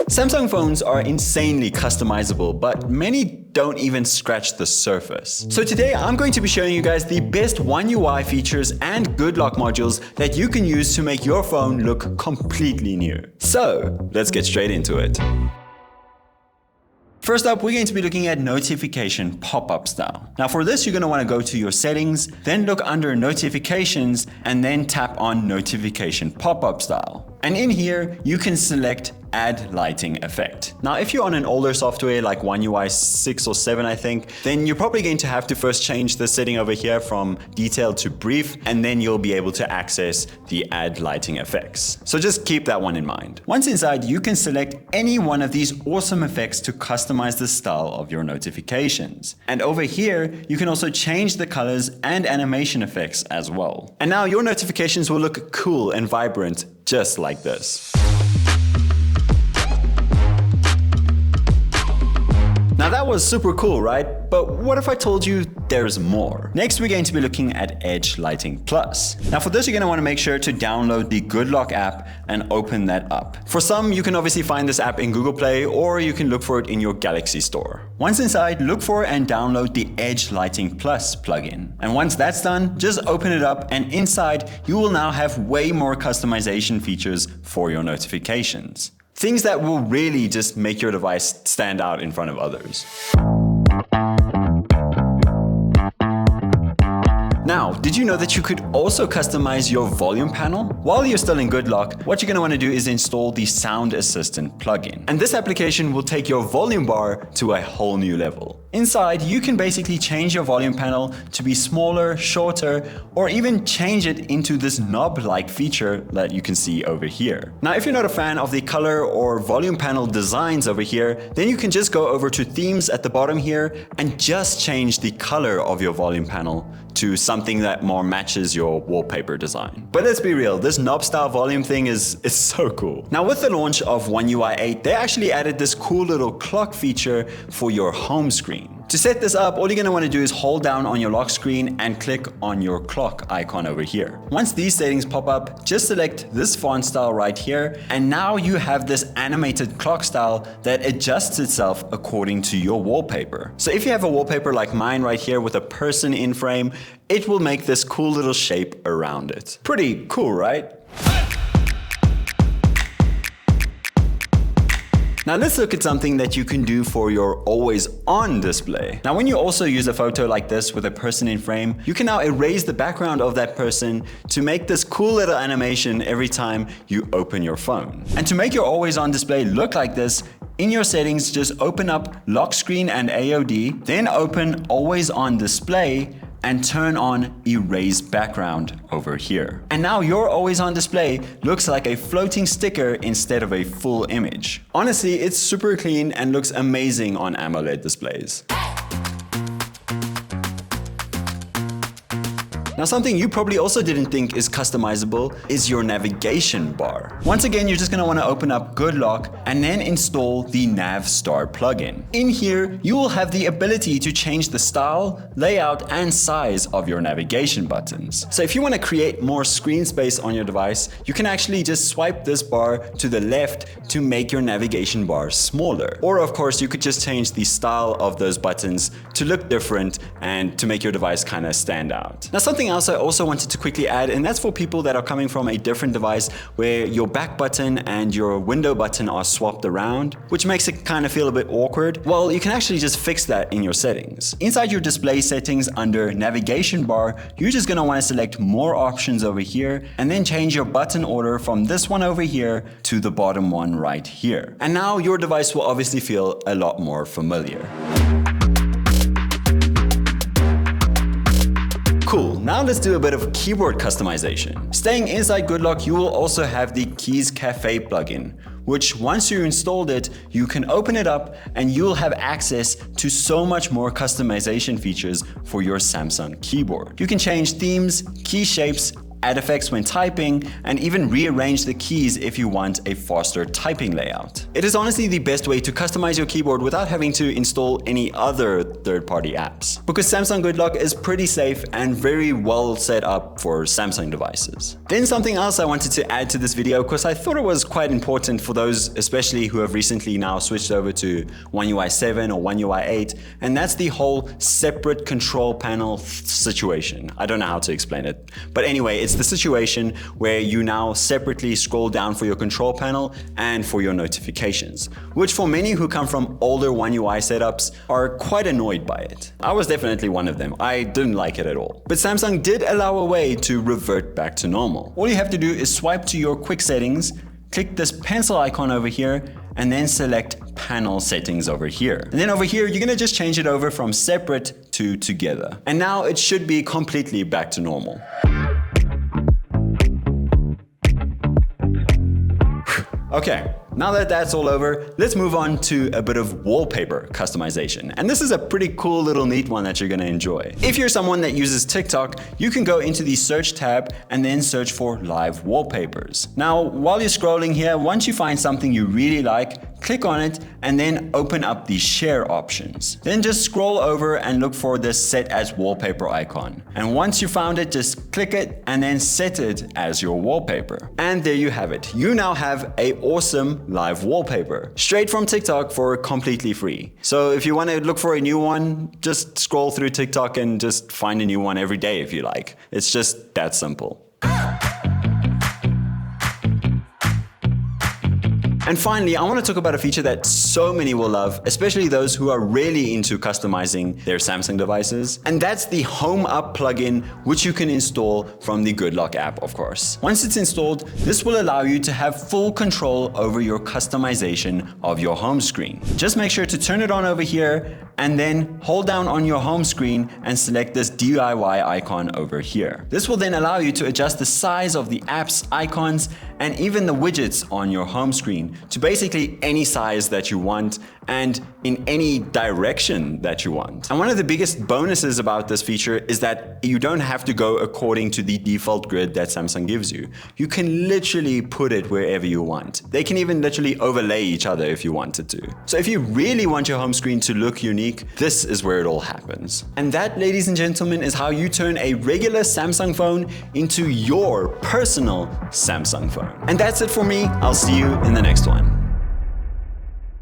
Samsung phones are insanely customizable, but many don't even scratch the surface. So today I'm going to be showing you guys the best One UI features and good lock modules that you can use to make your phone look completely new. So let's get straight into it. First up, we're going to be looking at notification pop-up style. Now for this, you're going to want to go to your settings, then look under notifications, and then tap on notification pop-up style. And in here, you can select add lighting effect. Now, if you're on an older software like One UI 6 or 7, I think, then you're probably going to have to first change the setting over here from detailed to brief, and then you'll be able to access the add lighting effects. So just keep that one in mind. Once inside, you can select any one of these awesome effects to customize the style of your notifications. And over here, you can also change the colors and animation effects as well. And now your notifications will look cool and vibrant, just like this. Now that was super cool, right? But what if I told you there's more? Next, we're going to be looking at Edge Lighting Plus. Now for this, you're going to want to make sure to download the Good Lock app and open that up. For some, you can obviously find this app in Google Play, or you can look for it in your Galaxy store. Once inside, look for and download the Edge Lighting Plus plugin. And once that's done, just open it up, and inside, you will now have way more customization features for your notifications. Things that will really just make your device stand out in front of others. Now, did you know that you could also customize your volume panel? While you're still in Good Lock, what you're going to want to do is install the Sound Assistant plugin. And this application will take your volume bar to a whole new level. Inside, you can basically change your volume panel to be smaller, shorter, or even change it into this knob-like feature that you can see over here. Now, if you're not a fan of the color or volume panel designs over here, then you can just go over to themes at the bottom here and just change the color of your volume panel to something that more matches your wallpaper design. But let's be real, this knob style volume thing is so cool. Now with the launch of One UI 8, they actually added this cool little clock feature for your home screen. To set this up, all you're going to want to do is hold down on your lock screen and click on your clock icon over here. Once these settings pop up, just select this font style right here, and now you have this animated clock style that adjusts itself according to your wallpaper. So if you have a wallpaper like mine right here with a person in frame, it will make this cool little shape around it. Pretty cool, right? Now let's look at something that you can do for your always on display. Now when you also use a photo like this with a person in frame, you can now erase the background of that person to make this cool little animation every time you open your phone. And to make your always on display look like this, in your settings, just open up lock screen and AOD, then open always on display, and turn on erase background over here. And now your always on display looks like a floating sticker instead of a full image. Honestly, it's super clean and looks amazing on AMOLED displays. Now something you probably also didn't think is customizable is your navigation bar. Once again, you're just going to want to open up Good Lock and then install the Navstar plugin. In here, you will have the ability to change the style, layout, and size of your navigation buttons. So if you want to create more screen space on your device, you can actually just swipe this bar to the left to make your navigation bar smaller. Or of course, you could just change the style of those buttons to look different and to make your device kind of stand out. Now something else I also wanted to quickly add, and that's for people that are coming from a different device where your back button and your window button are swapped around, which makes it kind of feel a bit awkward. Well, you can actually just fix that in your settings. Inside your display settings under navigation bar, you're just going to want to select more options over here and then change your button order from this one over here to the bottom one right here. And now your device will obviously feel a lot more familiar. Cool, now let's do a bit of keyboard customization. Staying inside Good Lock, you will also have the Keys Cafe plugin, which once you installed it, you can open it up and you'll have access to so much more customization features for your Samsung keyboard. You can change themes, key shapes, add effects when typing, and even rearrange the keys if you want a faster typing layout. It is honestly the best way to customize your keyboard without having to install any other third-party apps. Because Samsung Good Lock is pretty safe and very well set up for Samsung devices. Then something else I wanted to add to this video because I thought it was quite important for those especially who have recently now switched over to One UI 7 or One UI 8, and that's the whole separate control panel situation. I don't know how to explain it. But anyway, it's the situation where you now separately scroll down for your control panel and for your notifications, which for many who come from older One UI setups are quite annoyed by it. I was definitely one of them. I didn't like it at all. But Samsung did allow a way to revert back to normal. All you have to do is swipe to your quick settings, click this pencil icon over here, and then select panel settings over here. And then over here, you're gonna just change it over from separate to together. And now it should be completely back to normal. Okay, now that that's all over, let's move on to a bit of wallpaper customization. And this is a pretty cool little neat one that you're gonna enjoy. If you're someone that uses TikTok, you can go into the search tab and then search for live wallpapers. Now, while you're scrolling here, once you find something you really like, click on it and then open up the share options. Then just scroll over and look for this set as wallpaper icon. And once you found it, just click it and then set it as your wallpaper. And there you have it. You now have an awesome live wallpaper straight from TikTok for completely free. So if you want to look for a new one, just scroll through TikTok and just find a new one every day if you like. It's just that simple. And finally, I want to talk about a feature that so many will love, especially those who are really into customizing their Samsung devices. And that's the Home Up plugin, which you can install from the Good Lock app, of course. Once it's installed, this will allow you to have full control over your customization of your home screen. Just make sure to turn it on over here and then hold down on your home screen and select this DIY icon over here. This will then allow you to adjust the size of the apps, icons, and even the widgets on your home screen to basically any size that you want and in any direction that you want. And one of the biggest bonuses about this feature is that you don't have to go according to the default grid that Samsung gives you. You can literally put it wherever you want. They can even literally overlay each other if you wanted to. So if you really want your home screen to look unique, this is where it all happens. And that, ladies and gentlemen, is how you turn a regular Samsung phone into your personal Samsung phone. And that's it for me. I'll see you in the next one.